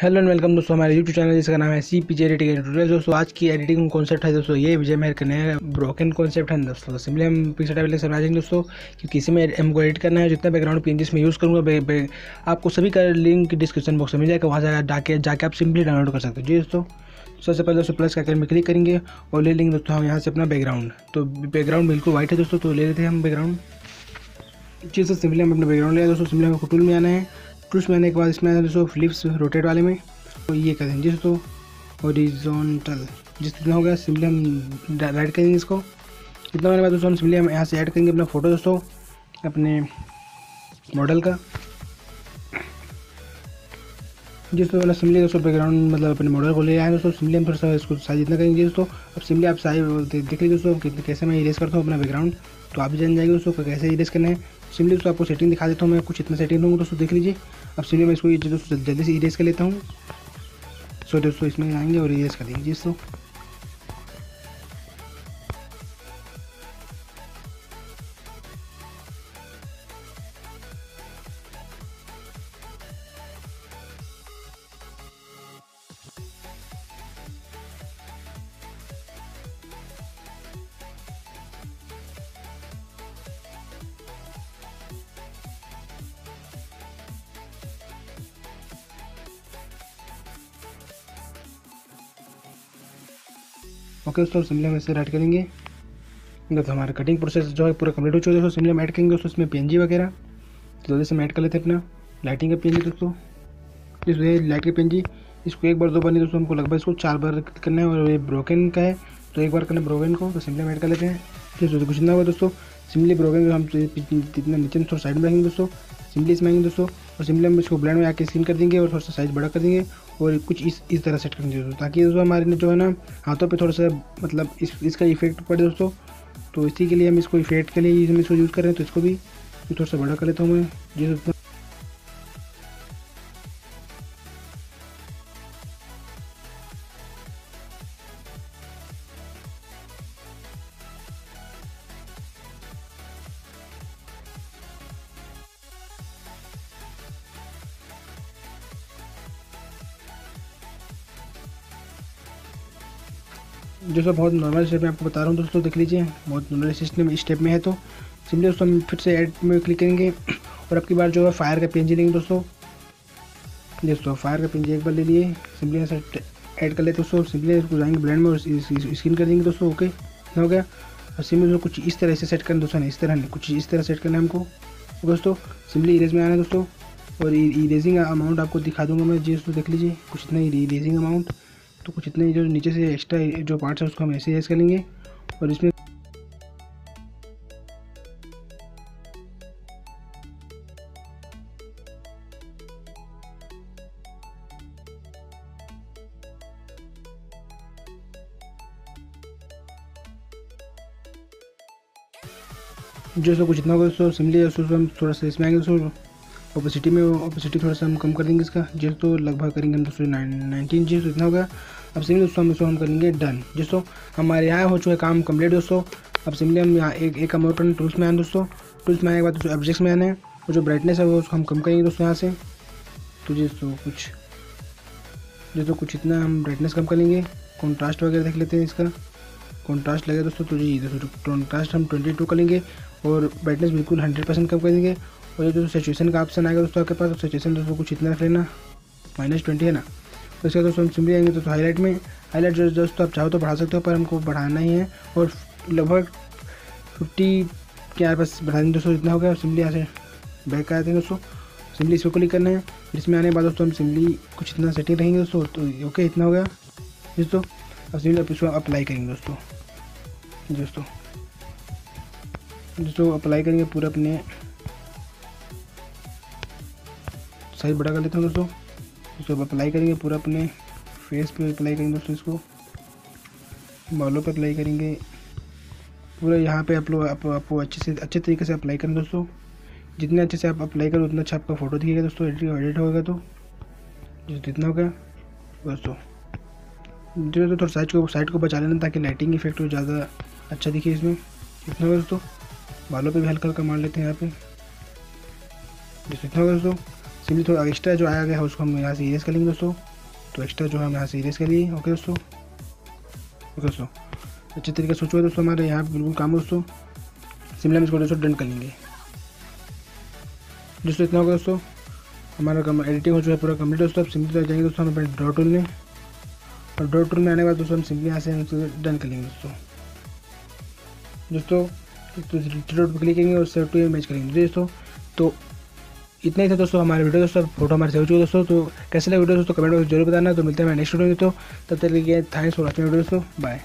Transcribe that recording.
Hello and welcome दोस्तों हमारे YouTube channel जिसका नाम है CPJ एडिटिंग ट्यूटोरियल। दोस्तों आज की एडिटिंग कॉन्सेप्ट है दोस्तों ये विजय महर का नया ब्रोकन कॉन्सेप्ट है दोस्तों। सिंपली हम पिक्चर टाइप समझेंगे दोस्तों कि किसी में हमको एडिट करना है। जितना बैकग्राउंड PNGs में यूज़ करूँगा आपको सभी का लिंक डिस्क्रिप्शन बॉक्स में मिल जाएगा, वहाँ जाके आप सिंपली डाउनलोड कर सकते हो। जी दोस्तों, सबसे पहले दोस्तों प्लस का आइकन में क्लिक करेंगे और ले लेंगे दोस्तों हम यहाँ से अपना बैकग्राउंड। तो बैकग्राउंड बिल्कुल वाइट है दोस्तों, तो ले लेते हैं हम बैकग्राउंड। जी दोस्तों, सिंपली हम अपना बैकग्राउंड लिया दोस्तों। सिंपली हमको टूल में आना है। टूल्स में आने के बाद इसमें आना है दोस्तों फ्लिप्स रोटेट वाले में, तो ये कर देंगे दोस्तों हॉरिजॉन्टल। जिस कितना हो गया सिंपली हम राइट करेंगे इसको। इतना होने के बाद दोस्तों हम सिंपली हम यहाँ से ऐड करेंगे अपना फ़ोटो दोस्तों, अपने मॉडल का। जिस वाला सिंपली दोस्तों बैकग्राउंड मतलब अपने मॉडल को ले आए दोस्तों। सिंपली हम थोड़ा सा इसको साइज इतना करेंगे दोस्तों। अब सिंपली आप साइज देख लीजिए दोस्तों कैसे मैं इरेज करता हूँ अपना बैकग्राउंड, तो आप भी जान जाएंगे दोस्तों कैसे इरेज करना है। सिंपली दोस्तों आपको सेटिंग दिखा देता हूँ, मैं कुछ इतना सेटिंग दूँगा दोस्तों, देख लीजिए। अब सिंपली मैं इसको दोस्तों जल्दी से इरेज कर लेता हूँ। सो दोस्तों इसमें आएंगे और इरेज कर देंगे दोस्तों। ओके दोस्तों, सिंपली हम इसे ऐड करेंगे। तो हमारा कटिंग प्रोसेस जो है पूरा कंप्लीट हो चुका है दोस्तों। सिंपली हम ऐड करेंगे दोस्तों इसमें PNG वगैरह। तो जल्दी से हम ऐड कर लेते हैं अपना लाइटिंग का PNG दोस्तों। इसमें लाइट का PNG इसको एक बार दो बार नहीं दोस्तों, हमको लगभग इसको 4 बार करना है। और ये ब्रोकन का है तो एक बार करना है ब्रोकन को, तो सिंपली हम ऐड कर लेते हैं। तो कुछ ना होगा दोस्तों, सिंपली ब्रोकन को हम जितना नीचे थोड़ा साइड में रखेंगे दोस्तों। सिंपली इसमें आएंगे दोस्तों और सिंपली हम इसको ब्लेंड में आके स्क्रीन कर देंगे और थोड़ा सा साइज बड़ा कर देंगे और कुछ इस तरह सेट करेंगे दोस्तों, ताकि दोस्तों हमारे जो है ना हाथों पे थोड़ा सा मतलब इसका इफेक्ट पड़े दोस्तों। तो इसी के लिए हम इसको इफेक्ट के लिए हम इसको यूज़ कर रहे हैं, तो इसको भी थोड़ा सा बड़ा कर लेता हूँ मैं जी दोस्तों। जो सब बहुत नॉर्मल स्टेप में आपको बता रहा हूँ दोस्तों, देख लीजिए बहुत नॉर्मल सिस्टम स्टेप में है। तो सिंपली दोस्तों हम फिर से ऐड में क्लिक करेंगे और अब की बार जो है फायर का PNG लेंगे दोस्तों। फायर का PNG एक बार ले लिए, सिंपली ऐसा ऐड कर लेते दोस्तों। सिंपली इसको जाएंगे ब्लेंड में और स्क्रीन कर देंगे दोस्तों। ओके हो गया। और सिंपली कुछ इस तरह से सेट करना दोस्तों, इस तरह नहीं, कुछ इस तरह सेट करना है हमको दोस्तों। सिंपली इरेज में आना है दोस्तों और इरेजिंग अमाउंट आपको दिखा दूंगा मैं जी दोस्तों, देख लीजिए कुछ इतना इरेजिंग अमाउंट। तो कुछ इतने जो नीचे से एक्स्ट्रा जो पार्ट्स है उसको हम ऐसे इरेज कर लेंगे और इसमें जो सो कुछ इतना होगा दोस्तों। सिंपली हम थोड़ा सा इसमें आएंगे दोस्तों ओपेसिटी थोड़ा सा हम कम कर देंगे इसका जी तो लगभग करेंगे हम दोस्तों 19 जी। तो इतना होगा। अब सिंपली दोस्तों हम इसको हम करेंगे डन। दोस्तों हमारे यहाँ हो चुका है काम कंप्लीट दोस्तों। अब सिंपली हम यहाँ एक काम और करना, टूल्स में आए दोस्तों। टूल्स में आने के बाद दोस्तों ऑब्जेक्ट्स में आना है और जो ब्राइटनेस है वो उसको हम कम करेंगे दोस्तों यहाँ से। तो जी दोस्तों कुछ इतना हम ब्राइटनेस कम कर लेंगे। कॉन्ट्रास्ट वगैरह देख लेते हैं, इसका कॉन्ट्रास्ट लगे दोस्तों। तो जी दोस्तों कॉन्ट्रास्ट हम 22 कर लेंगे और ब्राइटनेस बिल्कुल 100% कम कर देंगे। और ये दोस्तों सैचुरेशन का ऑप्शन आएगा दोस्तों आपके पास, तो सैचुरेशन दोस्तों कुछ इतना रख लेना, -20 है ना। तो इसका दोस्तों हम सिंपली आएंगे दोस्तों हाईलाइट में। हाईलाइट जो दोस्तों आप चाहो तो बढ़ा सकते हो, पर हमको बढ़ाना ही है और लगभग 50 के आसपास बढ़ा देंगे दोस्तों। इतना हो गया। सिंपली यहाँ से बैक आते हैं दोस्तों। सिंपली इसको क्लिक करना है। इसमें आने के बाद दोस्तों हम सिंपली कुछ इतना सेटिंग रहेंगे दोस्तों। तो ओके इतना हो गया दोस्तों। अब सिंपली इसको अप्लाई करेंगे दोस्तों। अप्लाई करेंगे पूरा अपने साइज बड़ा कर लेते हैं दोस्तों। अप्लाई करेंगे पूरा अपने फेस पे अप्लाई करेंगे दोस्तों। इसको बालों पे अप्लाई करेंगे पूरा, यहाँ पे आपको अच्छे तरीके से अप्लाई करें दोस्तों। जितने अच्छे से आप अप्लाई करो उतना अच्छा आपका फोटो दिखेगा दोस्तों, एडिट होगा। तो जितना हो गया दोस्तों, जो थोड़ा साइड को बचा लेना ताकि लाइटिंग इफेक्ट ज़्यादा अच्छा दिखे इसमें। इतना होगा दोस्तों। बालों पे भी हल्का हल्का मार लेते हैं यहाँ पे, जैसे इतना होगा दोस्तों। सिंपली थोड़ा एक्स्ट्रा जो आया गया है उसको हम यहाँ से इरेज कर लेंगे दोस्तों। तो एक्स्ट्रा जो है हम यहाँ से इरेज कर लिए। ओके दोस्तों, ओके दोस्तों, अच्छे तरीके से सोचो है दोस्तों, हमारे यहाँ बिल्कुल काम है दोस्तों। सिंपली हम इसको दोस्तों डन कर लेंगे दोस्तों। इतना होगा दोस्तों, हमारा एडिटिंग हो चुका है पूरा कंप्लीट दोस्तों। अब सिंपली जाएंगे दोस्तों हम अपने ड्रॉ टूल में, और ड्रॉ टूल में आने के बाद दोस्तों हम सिंपली यहाँ से डन कर लेंगे दोस्तों। ड्रॉ पर क्लिक करेंगे और सेव टू इमेज करेंगे दोस्तों। तो इतना ही था दोस्तों हमारे वीडियो दोस्तों। फोटो हमारे सेव हो चुके दोस्तों। तो कैसे लगे वीडियो दोस्तों कमेंट में जरूर बताना। तो मिलते हैं हमारे नेक्स्ट वीडियो में दोस्तों, तब तक के लिए थैंक्स फॉर वॉचिंग वीडियो दोस्तों, बाय।